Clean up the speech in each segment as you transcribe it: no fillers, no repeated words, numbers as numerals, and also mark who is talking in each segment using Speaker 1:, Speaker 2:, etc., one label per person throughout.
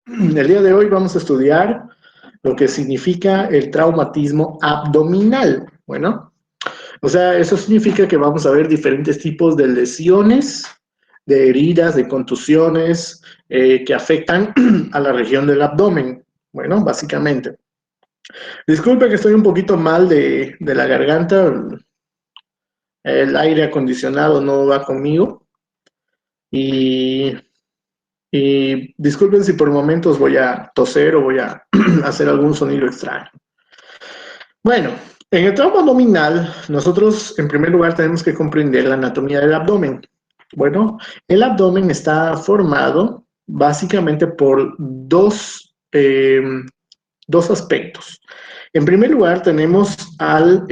Speaker 1: El día de hoy vamos a estudiar lo que significa el traumatismo abdominal. Bueno, o sea, eso significa que vamos a ver diferentes tipos de lesiones, de heridas, de contusiones que afectan a la región del abdomen. Bueno, básicamente. Disculpe que estoy un poquito mal de la garganta. El aire acondicionado no va conmigo. Y disculpen si por momentos voy a toser o voy a hacer algún sonido extraño. Bueno, en el trauma abdominal, nosotros en primer lugar tenemos que comprender la anatomía del abdomen. Bueno, el abdomen está formado básicamente por dos aspectos. En primer lugar, tenemos al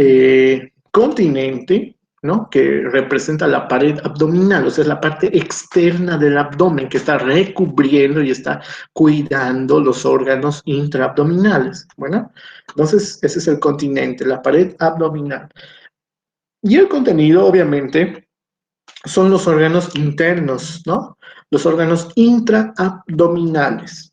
Speaker 1: continente, ¿no? Que representa la pared abdominal, o sea, es la parte externa del abdomen que está recubriendo y está cuidando los órganos intraabdominales. Bueno, entonces ese es el continente, la pared abdominal. Y el contenido, obviamente, son los órganos internos, ¿no? Los órganos intraabdominales.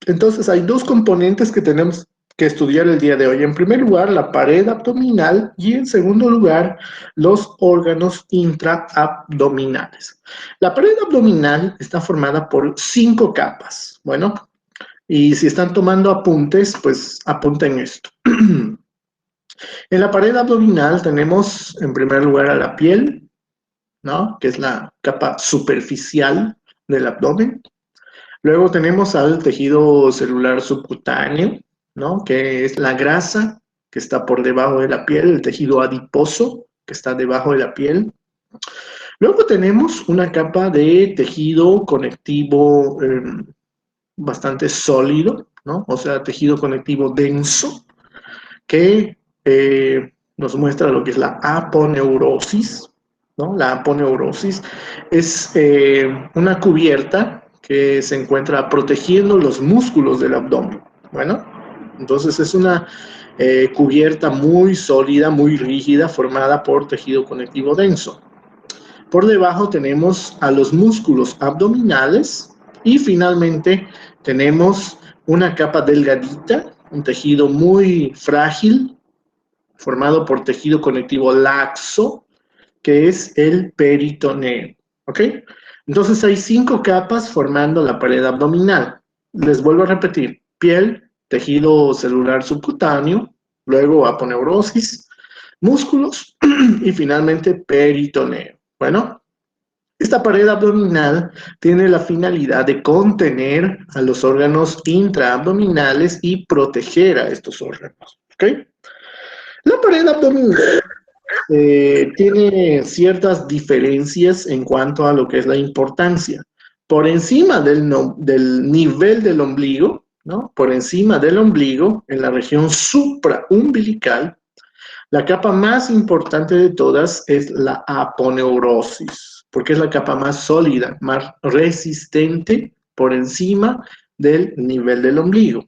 Speaker 1: Entonces hay dos componentes que tenemos que estudiar el día de hoy. En primer lugar, la pared abdominal y en segundo lugar, los órganos intraabdominales. La pared abdominal está formada por 5 capas. Bueno, y si están tomando apuntes, pues apunten esto. En la pared abdominal tenemos en primer lugar a la piel, ¿no? Que es la capa superficial del abdomen. Luego tenemos al tejido celular subcutáneo, ¿no? Que es la grasa que está por debajo de la piel, el tejido adiposo que está debajo de la piel. Luego tenemos una capa de tejido conectivo bastante sólido, ¿no? O sea, tejido conectivo denso, que nos muestra lo que es la aponeurosis, ¿no? La aponeurosis es una cubierta que se encuentra protegiendo los músculos del abdomen. Bueno, entonces es una cubierta muy sólida, muy rígida, formada por tejido conectivo denso. Por debajo tenemos a los músculos abdominales y finalmente tenemos una capa delgadita, un tejido muy frágil, formado por tejido conectivo laxo, que es el peritoneo. ¿Ok? Entonces hay 5 capas formando la pared abdominal. Les vuelvo a repetir: piel, tejido celular subcutáneo, luego aponeurosis, músculos y finalmente peritoneo. Bueno, esta pared abdominal tiene la finalidad de contener a los órganos intraabdominales y proteger a estos órganos. ¿Ok? La pared abdominal tiene ciertas diferencias en cuanto a lo que es la importancia. Por encima del nivel del ombligo, ¿no? Por encima del ombligo, en la región supraumbilical, la capa más importante de todas es la aponeurosis, porque es la capa más sólida, más resistente por encima del nivel del ombligo.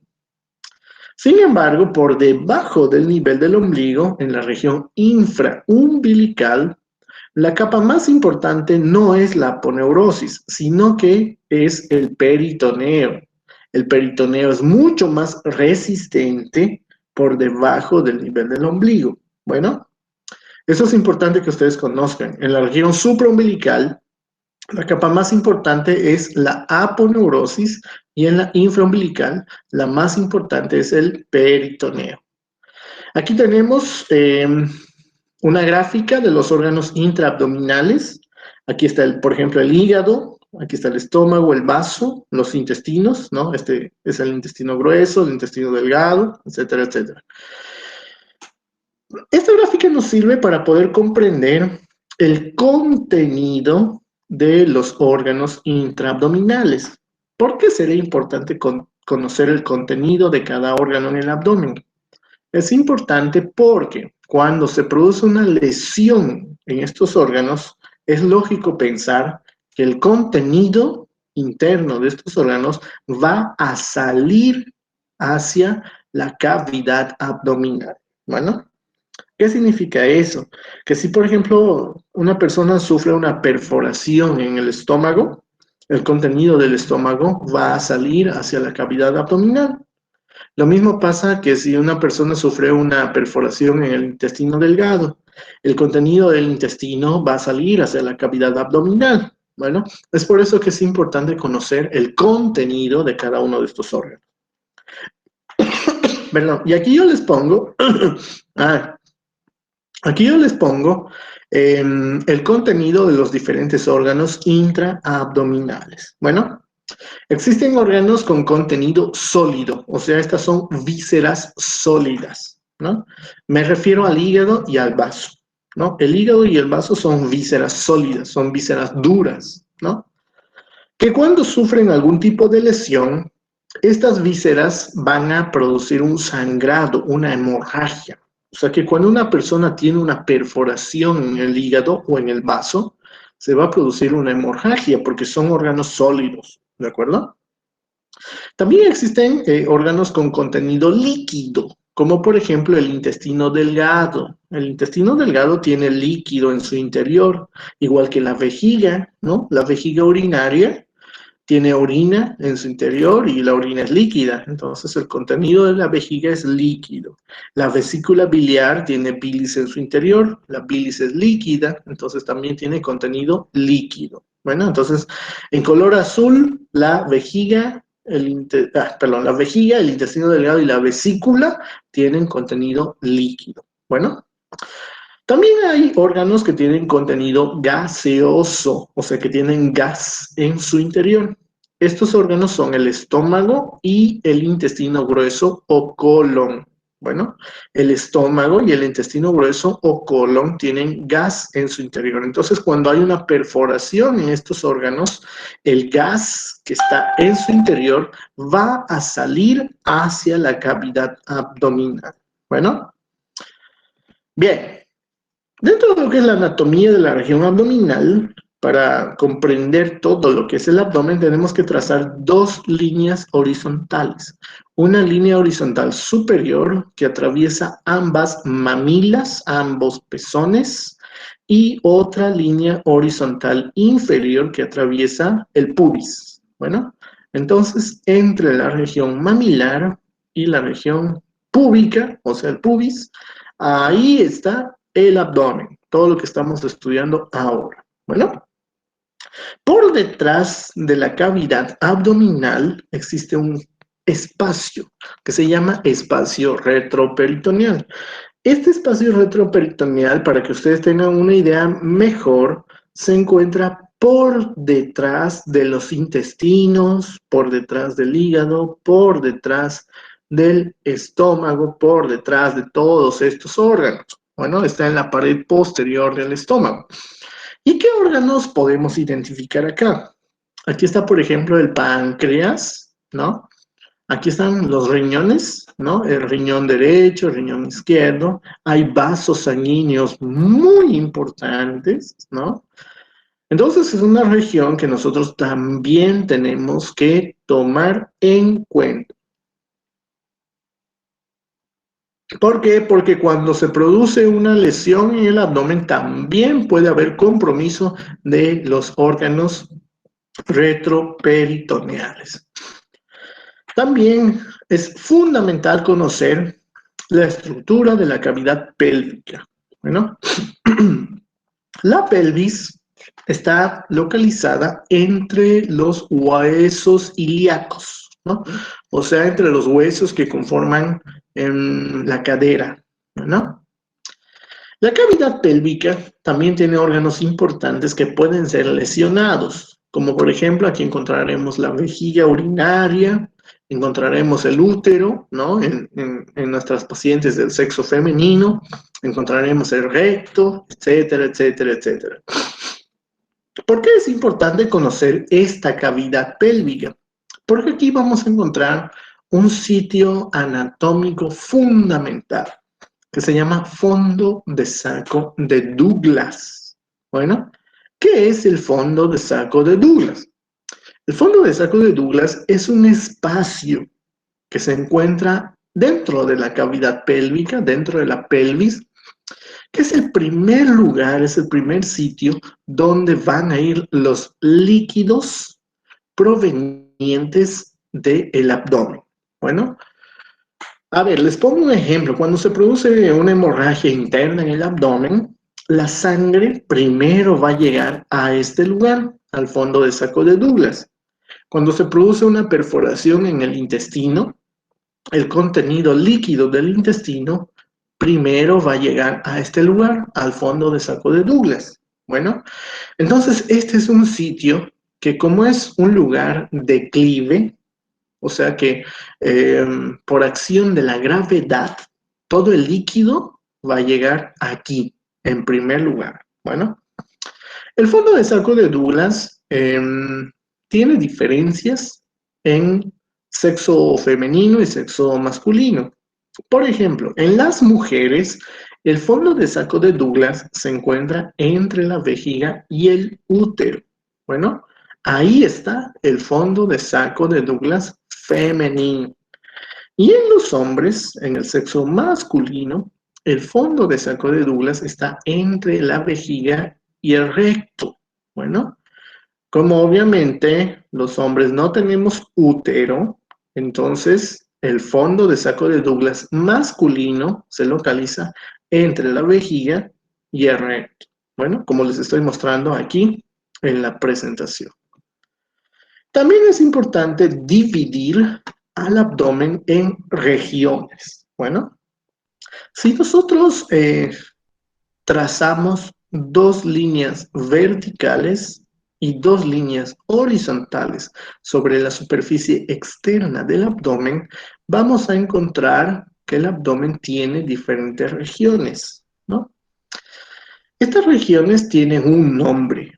Speaker 1: Sin embargo, por debajo del nivel del ombligo, en la región infraumbilical, la capa más importante no es la aponeurosis, sino que es el peritoneo. El peritoneo es mucho más resistente por debajo del nivel del ombligo. Bueno, eso es importante que ustedes conozcan. En la región supraumbilical, la capa más importante es la aponeurosis y en la infraumbilical, la más importante es el peritoneo. Aquí tenemos una gráfica de los órganos intraabdominales. Aquí está, por ejemplo, el hígado, aquí está el estómago, el vaso, los intestinos, ¿no? Este es el intestino grueso, el intestino delgado, etcétera, etcétera. Esta gráfica nos sirve para poder comprender el contenido de los órganos intraabdominales. ¿Por qué sería importante conocer el contenido de cada órgano en el abdomen? Es importante porque cuando se produce una lesión en estos órganos, es lógico pensar que el contenido interno de estos órganos va a salir hacia la cavidad abdominal. Bueno, ¿qué significa eso? Que si, por ejemplo, una persona sufre una perforación en el estómago el contenido del estómago va a salir hacia la cavidad abdominal. Lo mismo pasa que si una persona sufre una perforación en el intestino delgado, el contenido del intestino va a salir hacia la cavidad abdominal. Bueno, es por eso que es importante conocer el contenido de cada uno de estos órganos. Perdón, y aquí yo les pongo, aquí yo les pongo el contenido de los diferentes órganos intraabdominales. Bueno, existen órganos con contenido sólido, o sea, estas son vísceras sólidas, ¿no? Me refiero al hígado y al vaso, ¿no? El hígado y el vaso son vísceras sólidas, son vísceras duras, ¿no? Que cuando sufren algún tipo de lesión, estas vísceras van a producir un sangrado, una hemorragia. O sea que cuando una persona tiene una perforación en el hígado o en el vaso, se va a producir una hemorragia porque son órganos sólidos, ¿de acuerdo? También existen órganos con contenido líquido, como por ejemplo el intestino delgado. El intestino delgado tiene líquido en su interior, igual que la vejiga, ¿no? La vejiga urinaria tiene orina en su interior y la orina es líquida, entonces el contenido de la vejiga es líquido. La vesícula biliar tiene bilis en su interior, la bilis es líquida, entonces también tiene contenido líquido. Bueno, entonces en color azul la vejiga, la vejiga, el intestino delgado y la vesícula tienen contenido líquido. Bueno, también hay órganos que tienen contenido gaseoso, o sea, que tienen gas en su interior. Estos órganos son el estómago y el intestino grueso o colon. Bueno, el estómago y el intestino grueso o colon tienen gas en su interior. Entonces, cuando hay una perforación en estos órganos, el gas que está en su interior va a salir hacia la cavidad abdominal. Bueno, bien. Dentro de lo que es la anatomía de la región abdominal, para comprender todo lo que es el abdomen, tenemos que trazar dos líneas horizontales. Una línea horizontal superior que atraviesa ambas mamilas, ambos pezones, y otra línea horizontal inferior que atraviesa el pubis. Bueno, entonces, entre la región mamilar y la región púbica, o sea, el pubis, ahí está el abdomen, todo lo que estamos estudiando ahora. Bueno, por detrás de la cavidad abdominal existe un espacio que se llama espacio retroperitoneal. Este espacio retroperitoneal, para que ustedes tengan una idea mejor, se encuentra por detrás de los intestinos, por detrás del hígado, por detrás del estómago, por detrás de todos estos órganos. Bueno, está en la pared posterior del estómago. ¿Y qué órganos podemos identificar acá? Aquí está, por ejemplo, el páncreas, ¿no? Aquí están los riñones, ¿no? El riñón derecho, el riñón izquierdo. Hay vasos sanguíneos muy importantes, ¿no? Entonces es una región que nosotros también tenemos que tomar en cuenta. ¿Por qué? Porque cuando se produce una lesión en el abdomen también puede haber compromiso de los órganos retroperitoneales. También es fundamental conocer la estructura de la cavidad pélvica. Bueno, la pelvis está localizada entre los huesos ilíacos, ¿no? O sea, entre los huesos que conforman la cadera, ¿no? La cavidad pélvica también tiene órganos importantes que pueden ser lesionados, como por ejemplo aquí encontraremos la vejiga urinaria, encontraremos el útero, ¿no? En nuestras pacientes del sexo femenino, encontraremos el recto, etcétera, etcétera, etcétera. ¿Por qué es importante conocer esta cavidad pélvica? Porque aquí vamos a encontrar un sitio anatómico fundamental que se llama fondo de saco de Douglas. Bueno, ¿qué es el fondo de saco de Douglas? El fondo de saco de Douglas es un espacio que se encuentra dentro de la cavidad pélvica, dentro de la pelvis, que es el primer lugar, es el primer sitio donde van a ir los líquidos provenientes del abdomen. Bueno, a ver, les pongo un ejemplo. Cuando se produce una hemorragia interna en el abdomen, la sangre primero va a llegar a este lugar, al fondo del saco de Douglas. Cuando se produce una perforación en el intestino, el contenido líquido del intestino primero va a llegar a este lugar, al fondo del saco de Douglas. Bueno, entonces este es un sitio que como es un lugar declive, o sea que por acción de la gravedad, todo el líquido va a llegar aquí, en primer lugar. Bueno, el fondo de saco de Douglas tiene diferencias en sexo femenino y sexo masculino. Por ejemplo, en las mujeres, el fondo de saco de Douglas se encuentra entre la vejiga y el útero. Bueno, ahí está el fondo de saco de Douglas femenino. Y en los hombres, en el sexo masculino, el fondo de saco de Douglas está entre la vejiga y el recto. Bueno, como obviamente los hombres no tenemos útero, entonces el fondo de saco de Douglas masculino se localiza entre la vejiga y el recto. Bueno, como les estoy mostrando aquí en la presentación. También es importante dividir al abdomen en regiones. Bueno, si nosotros trazamos dos líneas verticales y dos líneas horizontales sobre la superficie externa del abdomen, vamos a encontrar que el abdomen tiene diferentes regiones, ¿no? Estas regiones tienen un nombre.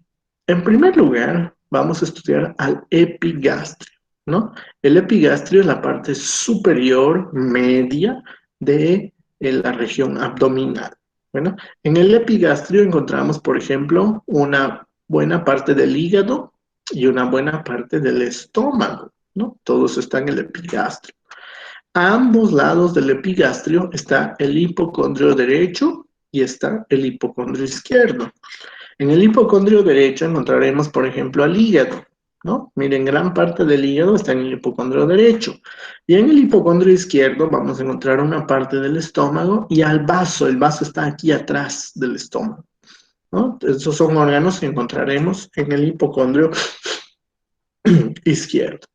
Speaker 1: En primer lugar, vamos a estudiar al epigastrio, ¿no? El epigastrio es la parte superior media de la región abdominal. Bueno, en el epigastrio encontramos, por ejemplo, una buena parte del hígado y una buena parte del estómago, ¿no? Todo eso está en el epigastrio. A ambos lados del epigastrio está el hipocondrio derecho y está el hipocondrio izquierdo. En el hipocondrio derecho encontraremos, por ejemplo, al hígado, ¿no? Miren, gran parte del hígado está en el hipocondrio derecho. Y en el hipocondrio izquierdo vamos a encontrar una parte del estómago y al vaso. El vaso está aquí atrás del estómago, ¿no? Esos son órganos que encontraremos en el hipocondrio izquierdo.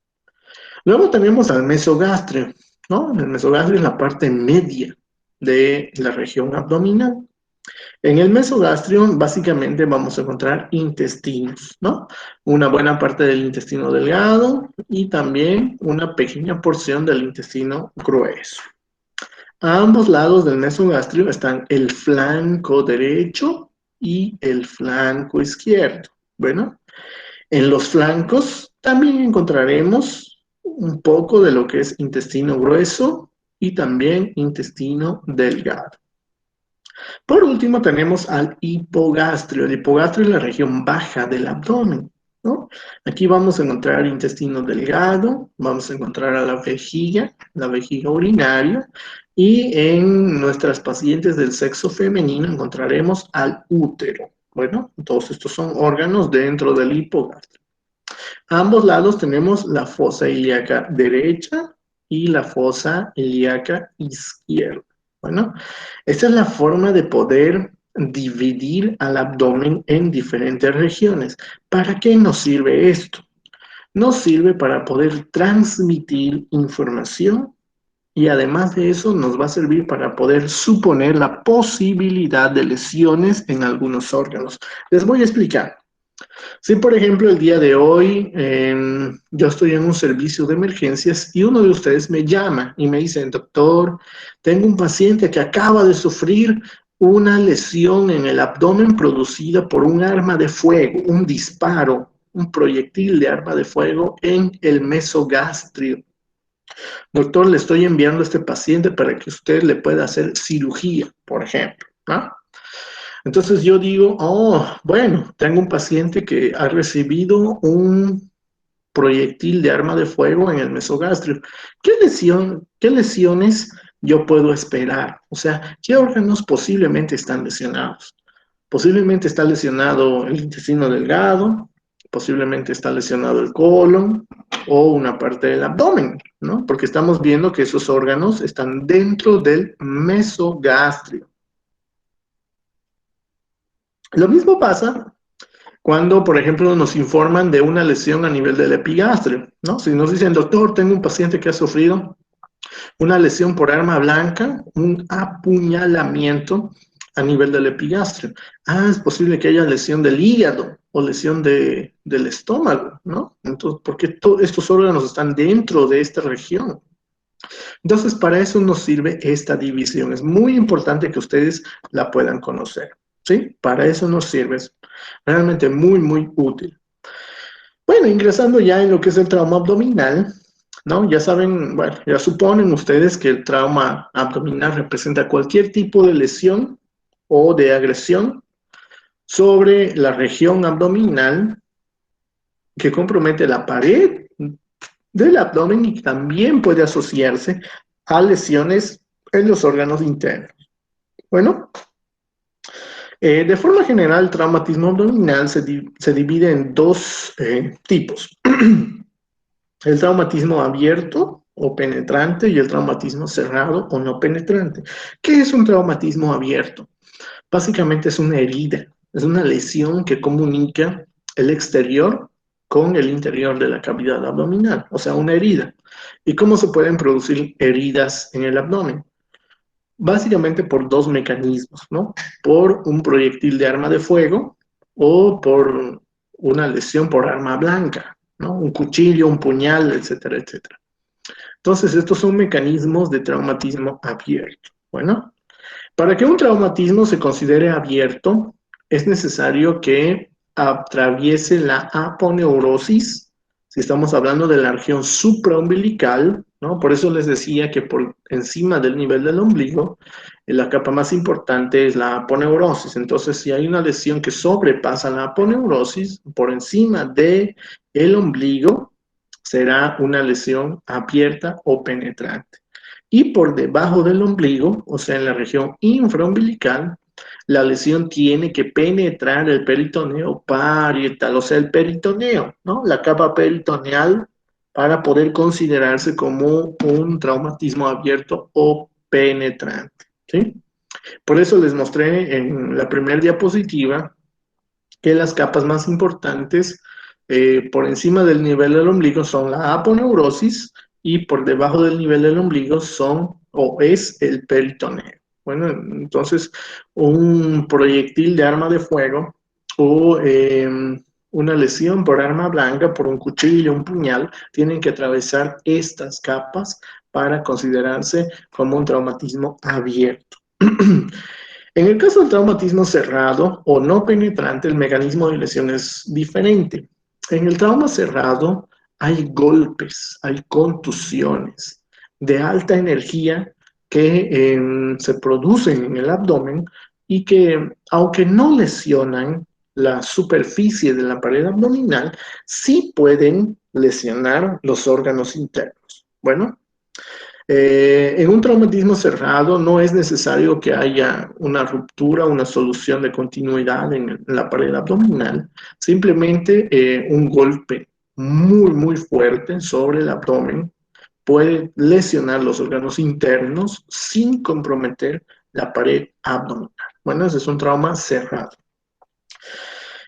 Speaker 1: Luego tenemos al mesogastrio, ¿no? El mesogastrio es la parte media de la región abdominal. En el mesogastrio básicamente vamos a encontrar intestinos, ¿no? Una buena parte del intestino delgado y también una pequeña porción del intestino grueso. A ambos lados del mesogastrio están el flanco derecho y el flanco izquierdo. Bueno, en los flancos también encontraremos un poco de lo que es intestino grueso y también intestino delgado. Por último tenemos al hipogastrio. El hipogastrio es la región baja del abdomen, ¿no? Aquí vamos a encontrar intestino delgado, vamos a encontrar a la vejiga urinaria, y en nuestras pacientes del sexo femenino encontraremos al útero. Bueno, todos estos son órganos dentro del hipogastrio. A ambos lados tenemos la fosa ilíaca derecha y la fosa ilíaca izquierda. Bueno, esta es la forma de poder dividir al abdomen en diferentes regiones. ¿Para qué nos sirve esto? Nos sirve para poder transmitir información y además de eso nos va a servir para poder suponer la posibilidad de lesiones en algunos órganos. Les voy a explicar. Si, por ejemplo, el día de hoy yo estoy en un servicio de emergencias y uno de ustedes me llama y me dice, doctor, tengo un paciente que acaba de sufrir una lesión en el abdomen producida por un arma de fuego, un disparo, un proyectil de arma de fuego en el mesogastrio. Doctor, le estoy enviando a este paciente para que usted le pueda hacer cirugía, por ejemplo, ¿no? Entonces yo digo, oh, bueno, tengo un paciente que ha recibido un proyectil de arma de fuego en el mesogastrio. ¿Qué lesiones yo puedo esperar? O sea, ¿qué órganos posiblemente están lesionados? Posiblemente está lesionado el intestino delgado, posiblemente está lesionado el colon o una parte del abdomen, ¿no? Porque estamos viendo que esos órganos están dentro del mesogastrio. Lo mismo pasa cuando, por ejemplo, nos informan de una lesión a nivel del epigastrio, ¿no? Si nos dicen, doctor, tengo un paciente que ha sufrido una lesión por arma blanca, un apuñalamiento a nivel del epigastrio. Ah, es posible que haya lesión del hígado o lesión del estómago, ¿no? Entonces, porque estos órganos están dentro de esta región. Entonces, para eso nos sirve esta división. Es muy importante que ustedes la puedan conocer, ¿sí? Para eso nos sirve. Es realmente muy, muy útil. Bueno, ingresando ya en lo que es el trauma abdominal, ¿no? Ya saben, bueno, ya suponen ustedes que el trauma abdominal representa cualquier tipo de lesión o de agresión sobre la región abdominal que compromete la pared del abdomen y también puede asociarse a lesiones en los órganos internos. Bueno, de forma general, el traumatismo abdominal se divide en dos tipos. El traumatismo abierto o penetrante y el traumatismo cerrado o no penetrante. ¿Qué es un traumatismo abierto? Básicamente es una herida, es una lesión que comunica el exterior con el interior de la cavidad abdominal, o sea, una herida. ¿Y cómo se pueden producir heridas en el abdomen? Básicamente por dos mecanismos, ¿no? Por un proyectil de arma de fuego o por una lesión por arma blanca, ¿no? Un cuchillo, un puñal, etcétera, etcétera. Entonces, estos son mecanismos de traumatismo abierto. Bueno, para que un traumatismo se considere abierto, es necesario que atraviese la aponeurosis, si estamos hablando de la región supraumbilical, ¿no? Por eso les decía que por encima del nivel del ombligo, la capa más importante es la aponeurosis. Entonces, si hay una lesión que sobrepasa la aponeurosis, por encima del ombligo, será una lesión abierta o penetrante. Y por debajo del ombligo, o sea, en la región infraumbilical, la lesión tiene que penetrar el peritoneo parietal, o sea, el peritoneo, ¿no? La capa peritoneal para poder considerarse como un traumatismo abierto o penetrante, ¿sí? Por eso les mostré en la primera diapositiva que las capas más importantes por encima del nivel del ombligo son la aponeurosis y por debajo del nivel del ombligo son o es el peritoneo. Bueno, entonces un proyectil de arma de fuego o una lesión por arma blanca, por un cuchillo, un puñal, tienen que atravesar estas capas para considerarse como un traumatismo abierto. En el caso del traumatismo cerrado o no penetrante, el mecanismo de lesión es diferente. En el trauma cerrado hay golpes, hay contusiones de alta energía que se producen en el abdomen y que, aunque no lesionan la superficie de la pared abdominal, sí pueden lesionar los órganos internos. Bueno, en un traumatismo cerrado no es necesario que haya una ruptura, una solución de continuidad en la pared abdominal, simplemente un golpe muy, muy fuerte sobre el abdomen puede lesionar los órganos internos sin comprometer la pared abdominal. Bueno, ese es un trauma cerrado.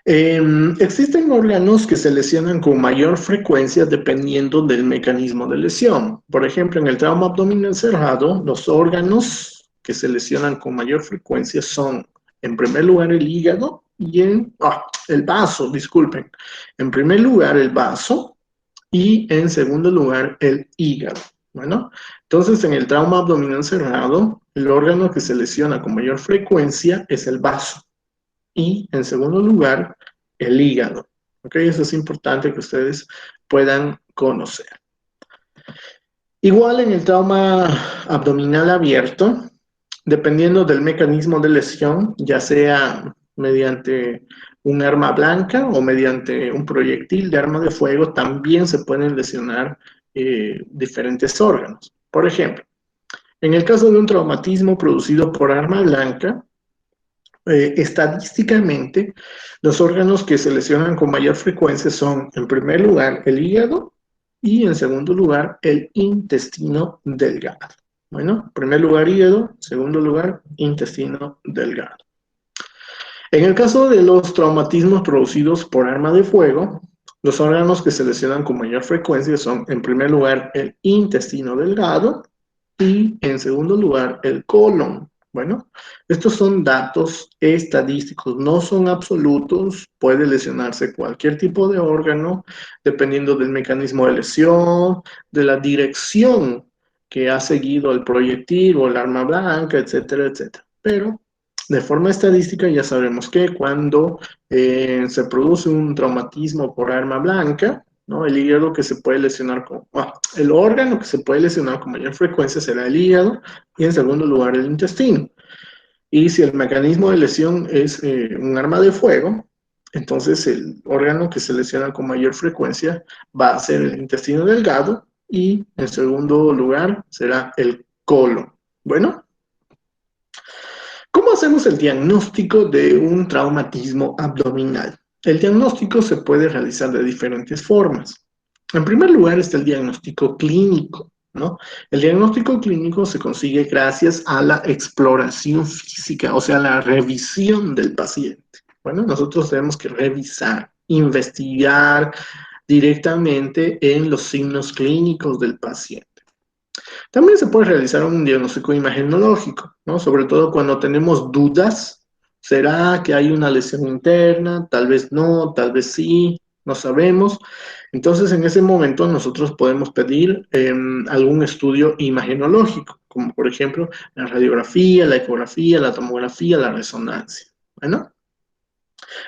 Speaker 1: Existen órganos que se lesionan con mayor frecuencia dependiendo del mecanismo de lesión. Por ejemplo, en el trauma abdominal cerrado, los órganos que se lesionan con mayor frecuencia son, en primer lugar, el hígado y el vaso, disculpen. En primer lugar, el vaso y en segundo lugar, el hígado. Bueno, entonces en el trauma abdominal cerrado, el órgano que se lesiona con mayor frecuencia es el vaso y en segundo lugar, el hígado. ¿Ok? Eso es importante que ustedes puedan conocer. Igual en el trauma abdominal abierto, dependiendo del mecanismo de lesión, ya sea mediante un arma blanca o mediante un proyectil de arma de fuego, también se pueden lesionar diferentes órganos. Por ejemplo, en el caso de un traumatismo producido por arma blanca, Estadísticamente, los órganos que se lesionan con mayor frecuencia son, en primer lugar, el hígado y, en segundo lugar, el intestino delgado. Bueno, en primer lugar, hígado, en segundo lugar, intestino delgado. En el caso de los traumatismos producidos por arma de fuego, los órganos que se lesionan con mayor frecuencia son, en primer lugar, el intestino delgado y, en segundo lugar, el colon. Bueno, estos son datos estadísticos, no son absolutos, puede lesionarse cualquier tipo de órgano, dependiendo del mecanismo de lesión, de la dirección que ha seguido el proyectil o el arma blanca, etcétera, etcétera. Pero de forma estadística ya sabemos que cuando se produce un traumatismo por arma blanca, ¿no? El hígado que se puede lesionar el órgano que se puede lesionar con mayor frecuencia será el hígado y, en segundo lugar, el intestino. Y si el mecanismo de lesión es un arma de fuego, entonces el órgano que se lesiona con mayor frecuencia va a ser el intestino delgado y, en segundo lugar, será el colon. Bueno, ¿cómo hacemos el diagnóstico de un traumatismo abdominal? El diagnóstico se puede realizar de diferentes formas. En primer lugar está el diagnóstico clínico, ¿no? El diagnóstico clínico se consigue gracias a la exploración física, o sea, la revisión del paciente. Bueno, nosotros tenemos que revisar, investigar directamente en los signos clínicos del paciente. También se puede realizar un diagnóstico imagenológico, ¿no? Sobre todo cuando tenemos dudas. ¿Será que hay una lesión interna? Tal vez no, tal vez sí, no sabemos. Entonces, en ese momento nosotros podemos pedir algún estudio imagenológico, como por ejemplo la radiografía, la ecografía, la tomografía, la resonancia. Bueno,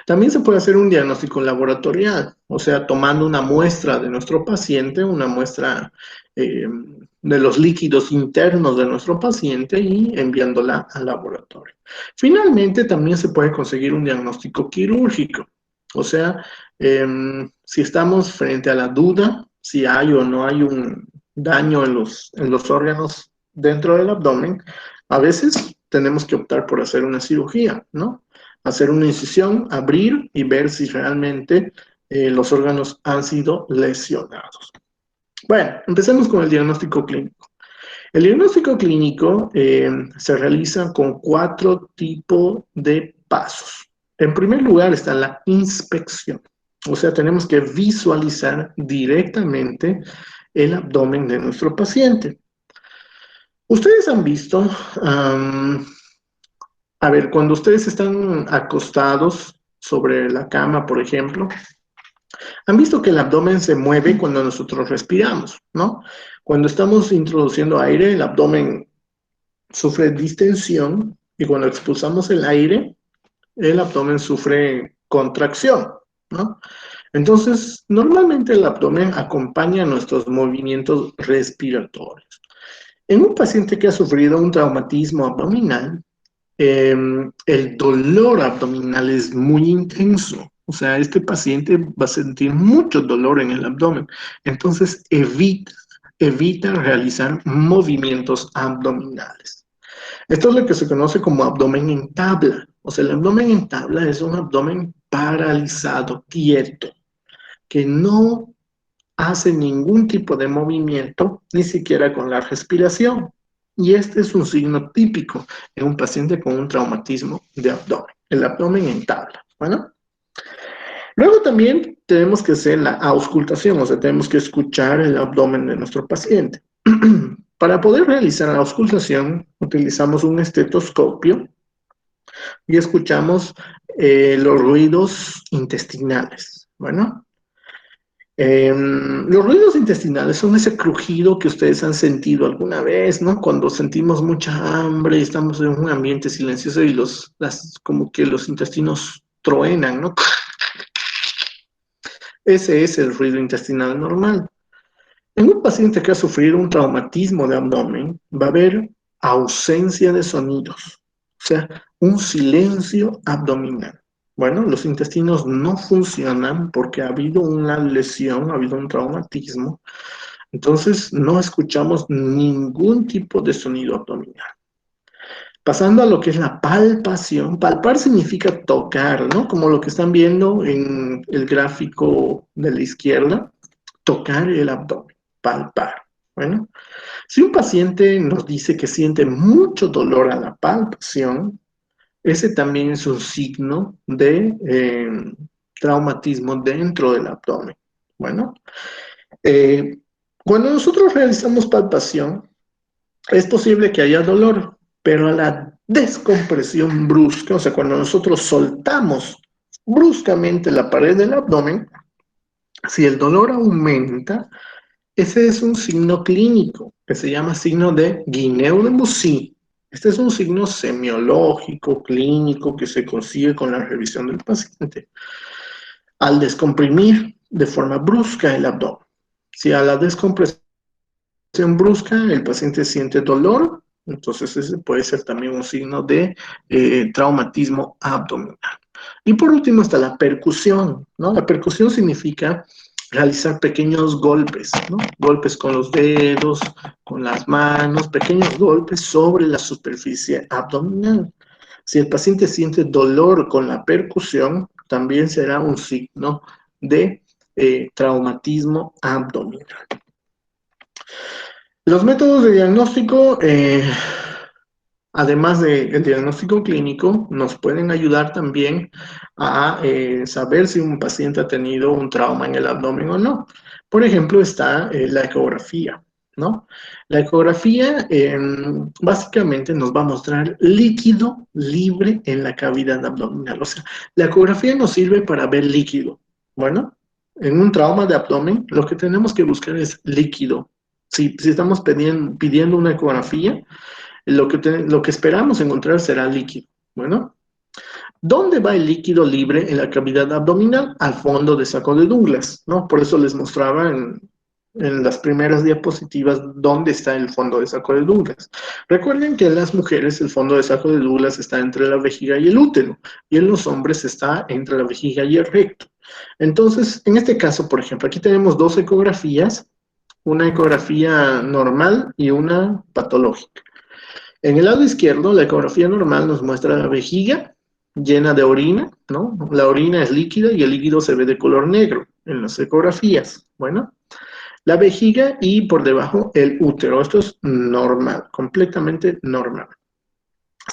Speaker 1: también se puede hacer un diagnóstico laboratorial, o sea, tomando una muestra de nuestro paciente, una muestra de los líquidos internos de nuestro paciente y enviándola al laboratorio. Finalmente, también se puede conseguir un diagnóstico quirúrgico, o sea, si estamos frente a la duda, si hay o no hay un daño en los órganos dentro del abdomen, a veces tenemos que optar por hacer una cirugía, ¿no? Hacer una incisión, abrir y ver si realmente los órganos han sido lesionados. Bueno, empecemos con el diagnóstico clínico. El diagnóstico clínico se realiza con 4 tipos de pasos. En primer lugar está la inspección, o sea, tenemos que visualizar directamente el abdomen de nuestro paciente. Ustedes han visto, a ver, cuando ustedes están acostados sobre la cama, por ejemplo, han visto que el abdomen se mueve cuando nosotros respiramos, ¿no? Cuando estamos introduciendo aire, el abdomen sufre distensión y cuando expulsamos el aire, el abdomen sufre contracción, ¿no? Entonces, normalmente el abdomen acompaña nuestros movimientos respiratorios. En un paciente que ha sufrido un traumatismo abdominal, el dolor abdominal es muy intenso. O sea, este paciente va a sentir mucho dolor en el abdomen. Entonces, evita realizar movimientos abdominales. Esto es lo que se conoce como abdomen en tabla. O sea, el abdomen en tabla es un abdomen paralizado, quieto, que no hace ningún tipo de movimiento, ni siquiera con la respiración. Y este es un signo típico en un paciente con un traumatismo de abdomen, el abdomen en tabla. Bueno, luego también tenemos que hacer la auscultación, o sea, tenemos que escuchar el abdomen de nuestro paciente. Para poder realizar la auscultación, utilizamos un estetoscopio y escuchamos los ruidos intestinales. Bueno, los ruidos intestinales son ese crujido que ustedes han sentido alguna vez, ¿no? Cuando sentimos mucha hambre y estamos en un ambiente silencioso y como que los intestinos truenan, ¿no? Ese es el ruido intestinal normal. En un paciente que ha sufrido un traumatismo de abdomen, va a haber ausencia de sonidos, o sea, un silencio abdominal. Bueno, los intestinos no funcionan porque ha habido una lesión, ha habido un traumatismo, entonces no escuchamos ningún tipo de sonido abdominal. Pasando a lo que es la palpación. Palpar significa tocar, ¿no? Como lo que están viendo en el gráfico de la izquierda, tocar el abdomen, palpar. Bueno, si un paciente nos dice que siente mucho dolor a la palpación, ese también es un signo de traumatismo dentro del abdomen. Bueno, eh, cuando nosotros realizamos palpación, es posible que haya dolor, pero a la descompresión brusca, o sea, cuando nosotros soltamos bruscamente la pared del abdomen, si el dolor aumenta, ese es un signo clínico que se llama signo de Guinness de Mussy. Este es un signo semiológico, clínico, que se consigue con la revisión del paciente. Al descomprimir de forma brusca el abdomen. Si a la descompresión brusca el paciente siente dolor, entonces ese puede ser también un signo de traumatismo abdominal. Y por último está la percusión, ¿no? La percusión significa realizar pequeños golpes, ¿no? Golpes con los dedos, con las manos, pequeños golpes sobre la superficie abdominal. Si el paciente siente dolor con la percusión, también será un signo de traumatismo abdominal. Los métodos de diagnóstico, además del diagnóstico clínico, nos pueden ayudar también a saber si un paciente ha tenido un trauma en el abdomen o no. Por ejemplo, está la ecografía, ¿no? La ecografía básicamente nos va a mostrar líquido libre en la cavidad abdominal. O sea, la ecografía nos sirve para ver líquido. Bueno, en un trauma de abdomen, lo que tenemos que buscar es líquido. Si estamos pidiendo una ecografía, lo que esperamos encontrar será líquido. Bueno, ¿dónde va el líquido libre en la cavidad abdominal? Al fondo de saco de Douglas, ¿no? Por eso les mostraba en las primeras diapositivas dónde está el fondo de saco de Douglas. Recuerden que en las mujeres el fondo de saco de Douglas está entre la vejiga y el útero, y en los hombres está entre la vejiga y el recto. Entonces, en este caso, por ejemplo, aquí tenemos dos ecografías, una ecografía normal y una patológica. En el lado izquierdo, la ecografía normal nos muestra la vejiga llena de orina, ¿no? La orina es líquida y el líquido se ve de color negro en las ecografías. Bueno, la vejiga y por debajo el útero. Esto es normal, completamente normal.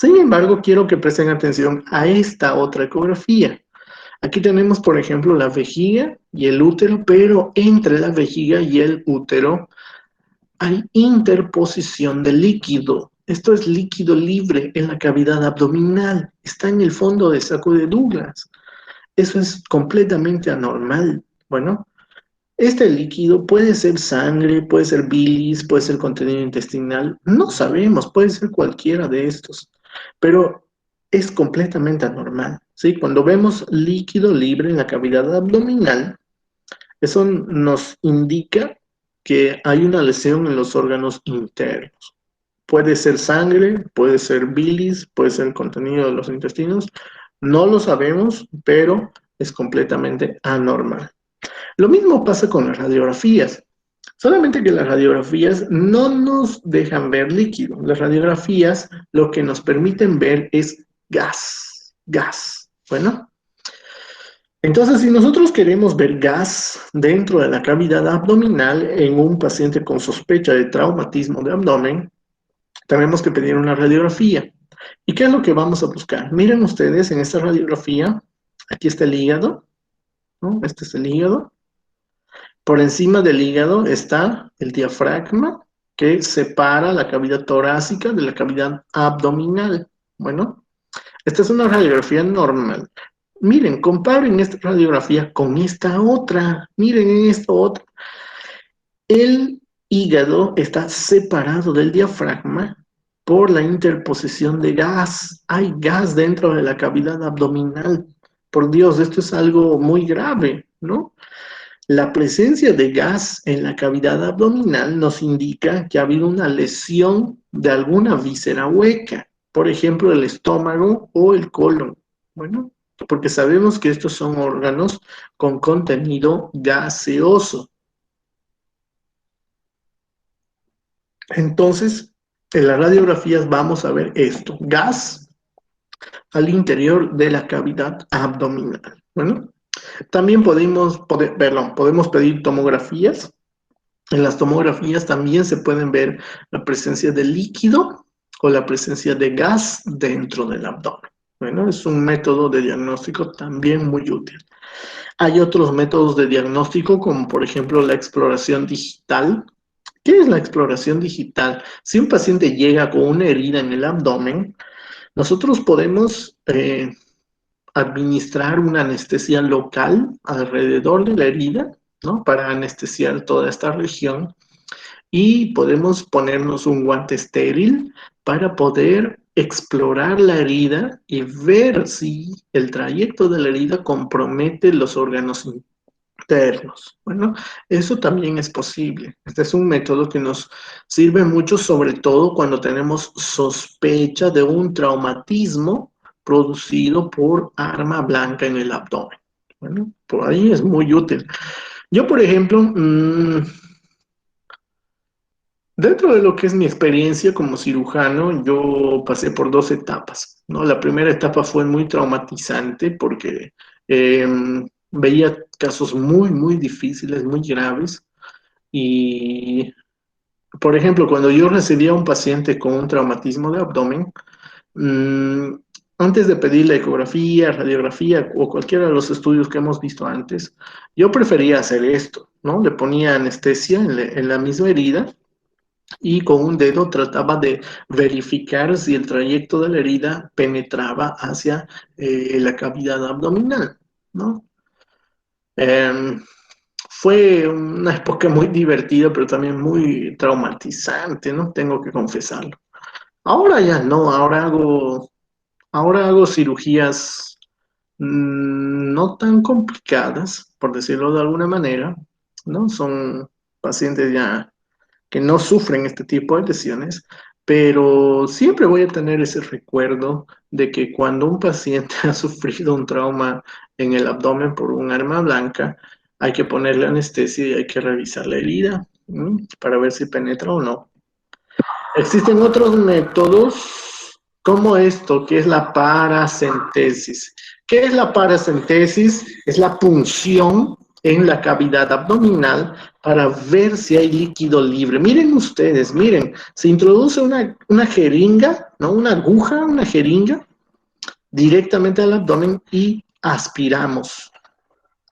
Speaker 1: Sin embargo, quiero que presten atención a esta otra ecografía. Aquí tenemos, por ejemplo, la vejiga y el útero, pero entre la vejiga y el útero hay interposición de líquido. Esto es líquido libre en la cavidad abdominal. Está en el fondo del saco de Douglas. Eso es completamente anormal. Bueno, este líquido puede ser sangre, puede ser bilis, puede ser contenido intestinal. No sabemos, puede ser cualquiera de estos. Pero es completamente anormal. ¿Sí? Cuando vemos líquido libre en la cavidad abdominal, eso nos indica que hay una lesión en los órganos internos. Puede ser sangre, puede ser bilis, puede ser el contenido de los intestinos. No lo sabemos, pero es completamente anormal. Lo mismo pasa con las radiografías. Solamente que las radiografías no nos dejan ver líquido. Las radiografías lo que nos permiten ver es gas, gas. Bueno, entonces, si nosotros queremos ver gas dentro de la cavidad abdominal en un paciente con sospecha de traumatismo de abdomen, tenemos que pedir una radiografía. ¿Y qué es lo que vamos a buscar? Miren ustedes en esta radiografía, aquí está el hígado, ¿no? Este es el hígado. Por encima del hígado está el diafragma que separa la cavidad torácica de la cavidad abdominal. Bueno, esta es una radiografía normal. Miren, comparen esta radiografía con esta otra. Miren en esta otra. El hígado está separado del diafragma por la interposición de gas. Hay gas dentro de la cavidad abdominal. Por Dios, esto es algo muy grave, ¿no? La presencia de gas en la cavidad abdominal nos indica que ha habido una lesión de alguna víscera hueca, por ejemplo, el estómago o el colon. Bueno, porque sabemos que estos son órganos con contenido gaseoso. Entonces, En las radiografías vamos a ver esto, gas al interior de la cavidad abdominal. Bueno, también podemos pedir tomografías. En las tomografías también se pueden ver la presencia de líquido o la presencia de gas dentro del abdomen. Bueno, es un método de diagnóstico también muy útil. Hay otros métodos de diagnóstico, como por ejemplo la exploración digital. ¿Qué es la exploración digital? Si un paciente llega con una herida en el abdomen, nosotros podemos administrar una anestesia local alrededor de la herida, ¿no? Para anestesiar toda esta región y podemos ponernos un guante estéril para poder explorar la herida y ver si el trayecto de la herida compromete los órganos internos. Bueno, eso también es posible. Este es un método que nos sirve mucho, sobre todo cuando tenemos sospecha de un traumatismo producido por arma blanca en el abdomen. Bueno, por ahí es muy útil. Yo, por ejemplo, dentro de lo que es mi experiencia como cirujano, yo pasé por dos etapas, ¿no? La primera etapa fue muy traumatizante porque eh, veía casos muy, muy difíciles, muy graves. Y, por ejemplo, cuando yo recibía a un paciente con un traumatismo de abdomen, mmm, antes de pedir la ecografía, radiografía o cualquiera de los estudios que hemos visto antes, yo prefería hacer esto, ¿no? Le ponía anestesia en la misma herida y con un dedo trataba de verificar si el trayecto de la herida penetraba hacia la cavidad abdominal, ¿no? Eh, Fue una época muy divertida, pero también muy traumatizante, ¿no? Tengo que confesarlo. Ahora ya no, ahora hago cirugías no tan complicadas, por decirlo de alguna manera, ¿no? Son pacientes ya que no sufren este tipo de lesiones, pero siempre voy a tener ese recuerdo de que cuando un paciente ha sufrido un trauma en el abdomen por un arma blanca, hay que ponerle anestesia y hay que revisar la herida, para ver si penetra o no. Existen otros métodos como esto, que es la paracentesis. ¿Qué es la paracentesis? Es la punción en la cavidad abdominal para ver si hay líquido libre. Miren ustedes, miren, se introduce una jeringa, ¿no? Una aguja, una jeringa directamente al abdomen y aspiramos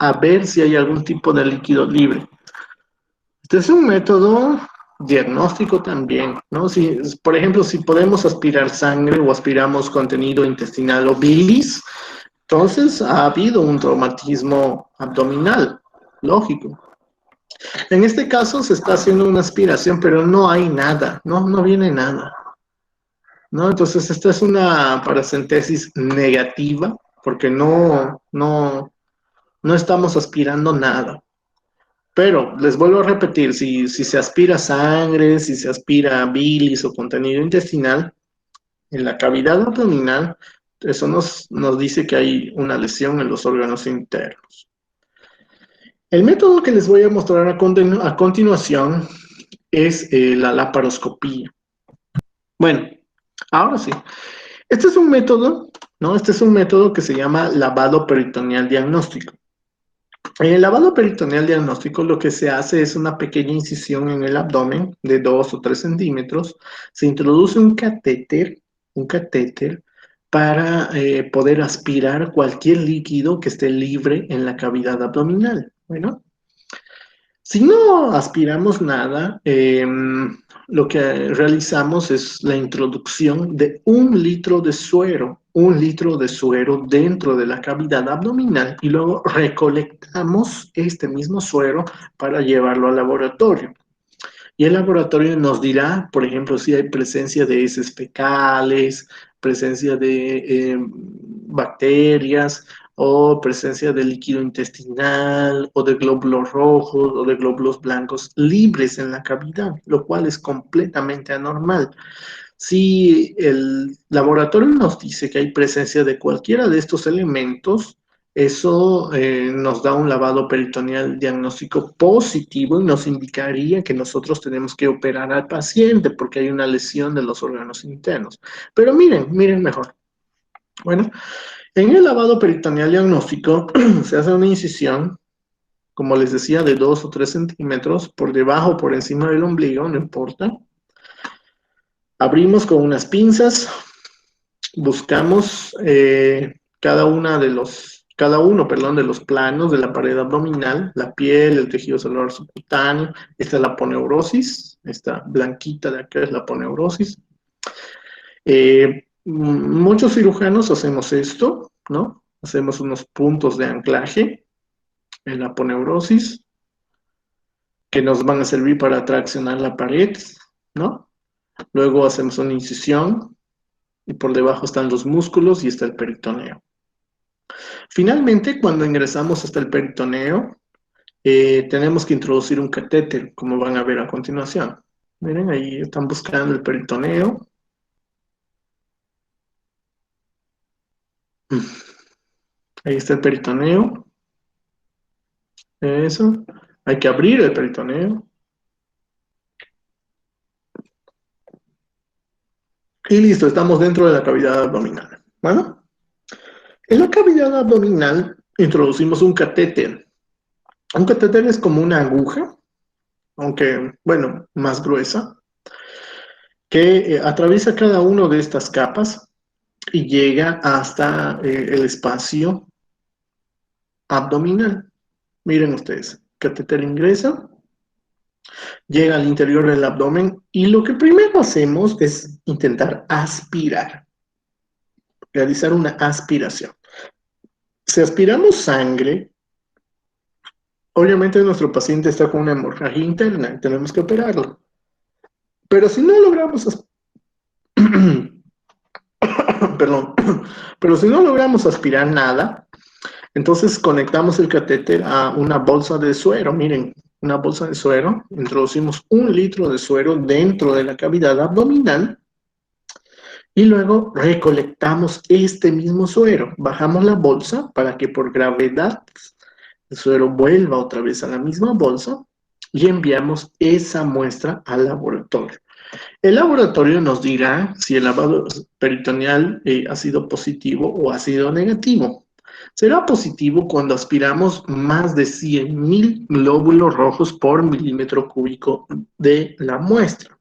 Speaker 1: a ver si hay algún tipo de líquido libre. Este es un método diagnóstico también, ¿no? Si, por ejemplo, si podemos aspirar sangre o aspiramos contenido intestinal o bilis, entonces ha habido un traumatismo abdominal, lógico. En este caso se está haciendo una aspiración, pero no hay nada, no viene nada, ¿no? Entonces esta es una paracentesis negativa, porque no estamos aspirando nada. Pero les vuelvo a repetir, si se aspira sangre, si se aspira bilis o contenido intestinal, en la cavidad abdominal, eso nos dice que hay una lesión en los órganos internos. El método que les voy a mostrar a continuación es la laparoscopía. Bueno, ahora sí. Este es un método, ¿no? Este es un método que se llama lavado peritoneal diagnóstico. En el lavado peritoneal diagnóstico lo que se hace es una pequeña incisión en el abdomen de 2 o 3 centímetros. Se introduce un catéter para poder aspirar cualquier líquido que esté libre en la cavidad abdominal. Bueno, si no aspiramos nada, lo que realizamos es la introducción de 1 litro de suero dentro de la cavidad abdominal y luego recolectamos este mismo suero para llevarlo al laboratorio. Y el laboratorio nos dirá, por ejemplo, si hay presencia de heces fecales, presencia de bacterias o presencia de líquido intestinal o de glóbulos rojos o de glóbulos blancos libres en la cavidad, lo cual es completamente anormal. Si el laboratorio nos dice que hay presencia de cualquiera de estos elementos, Eso nos da un lavado peritoneal diagnóstico positivo y nos indicaría que nosotros tenemos que operar al paciente porque hay una lesión de los órganos internos. Pero miren mejor. Bueno, en el lavado peritoneal diagnóstico se hace una incisión, como les decía, de 2 o 3 centímetros por debajo o por encima del ombligo, no importa. Abrimos con unas pinzas, buscamos cada uno, perdón, de los planos de la pared abdominal, la piel, el tejido celular subcutáneo. Esta es la aponeurosis, esta blanquita de acá es la aponeurosis. Muchos cirujanos hacemos esto, ¿no? Hacemos unos puntos de anclaje en la aponeurosis que nos van a servir para traccionar la pared, ¿no? Luego hacemos una incisión y por debajo están los músculos y está el peritoneo. Finalmente, cuando ingresamos hasta el peritoneo, tenemos que introducir un catéter, como van a ver a continuación. Miren, ahí están buscando el peritoneo. Ahí está el peritoneo. Eso. Hay que abrir el peritoneo. Y listo, estamos dentro de la cavidad abdominal. Bueno, en la cavidad abdominal introducimos un catéter. Un catéter es como una aguja, aunque, bueno, más gruesa, que atraviesa cada una de estas capas y llega hasta el espacio abdominal. Miren ustedes, catéter ingresa, llega al interior del abdomen y lo que primero hacemos es intentar aspirar, realizar una aspiración. Si aspiramos sangre, obviamente nuestro paciente está con una hemorragia interna y tenemos que operarlo. Pero si no logramos perdón, pero si no logramos aspirar nada, entonces conectamos el catéter a una bolsa de suero. Miren, una bolsa de suero. Introducimos 1 litro de suero dentro de la cavidad abdominal y luego recolectamos este mismo suero. Bajamos la bolsa para que por gravedad el suero vuelva otra vez a la misma bolsa y enviamos esa muestra al laboratorio. El laboratorio nos dirá si el lavado peritoneal ha sido positivo o ha sido negativo. Será positivo cuando aspiramos más de 100.000 glóbulos rojos por milímetro cúbico de la muestra.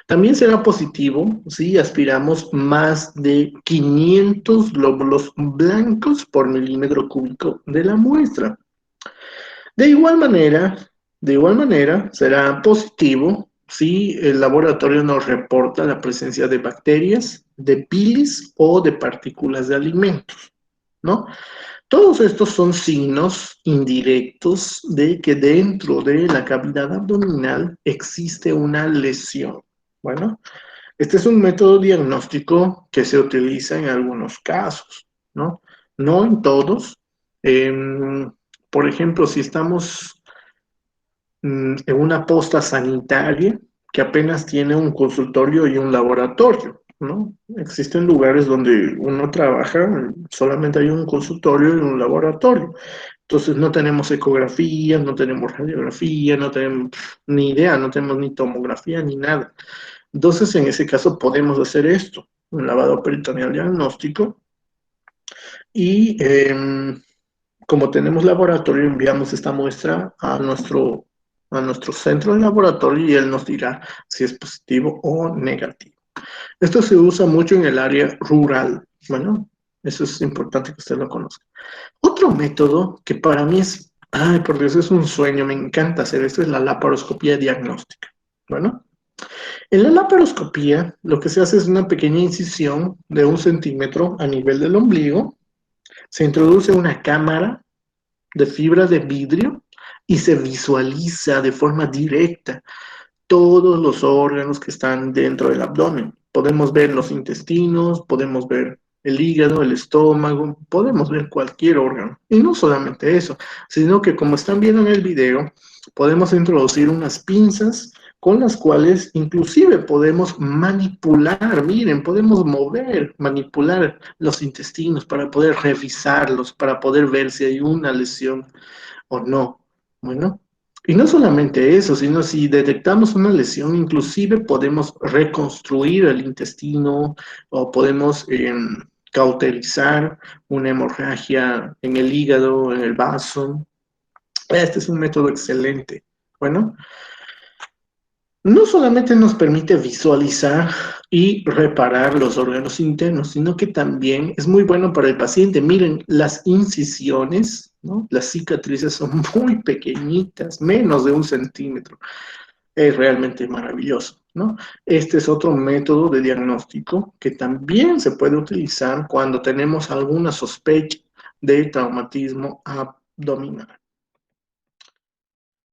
Speaker 1: También será positivo si aspiramos más de 500 glóbulos blancos por milímetro cúbico de la muestra. De igual manera, será positivo si el laboratorio nos reporta la presencia de bacterias, de bilis o de partículas de alimentos, ¿no? Todos estos son signos indirectos de que dentro de la cavidad abdominal existe una lesión. Bueno, este es un método diagnóstico que se utiliza en algunos casos, ¿no? No en todos. Por ejemplo, si estamos en una posta sanitaria que apenas tiene un consultorio y un laboratorio, ¿no? Existen lugares donde uno trabaja, solamente hay un consultorio y un laboratorio. Entonces no tenemos ecografía, no tenemos radiografía, no tenemos ni idea, no tenemos ni tomografía ni nada. Entonces en ese caso podemos hacer esto, un lavado peritoneal diagnóstico y como tenemos laboratorio enviamos esta muestra a nuestro centro de laboratorio y él nos dirá si es positivo o negativo. Esto se usa mucho en el área rural. Bueno, eso es importante que usted lo conozca. Otro método que para mí es, ay, por Dios, es un sueño, me encanta hacer esto, es la laparoscopía diagnóstica. Bueno, en la laparoscopía lo que se hace es una pequeña incisión de 1 centímetro a nivel del ombligo, se introduce una cámara de fibra de vidrio y se visualiza de forma directa todos los órganos que están dentro del abdomen. Podemos ver los intestinos, podemos ver el hígado, el estómago, podemos ver cualquier órgano. Y no solamente eso, sino que como están viendo en el video, podemos introducir unas pinzas con las cuales inclusive podemos manipular, miren, podemos mover, manipular los intestinos para poder revisarlos, para poder ver si hay una lesión o no. Bueno, y no solamente eso, sino si detectamos una lesión, inclusive podemos reconstruir el intestino o podemos cauterizar una hemorragia en el hígado, en el vaso. Este es un método excelente. Bueno, no solamente nos permite visualizar y reparar los órganos internos, sino que también es muy bueno para el paciente. Miren, las incisiones, ¿no? Las cicatrices son muy pequeñitas, menos de 1 centímetro. Es realmente maravilloso, ¿no? Este es otro método de diagnóstico que también se puede utilizar cuando tenemos alguna sospecha de traumatismo abdominal.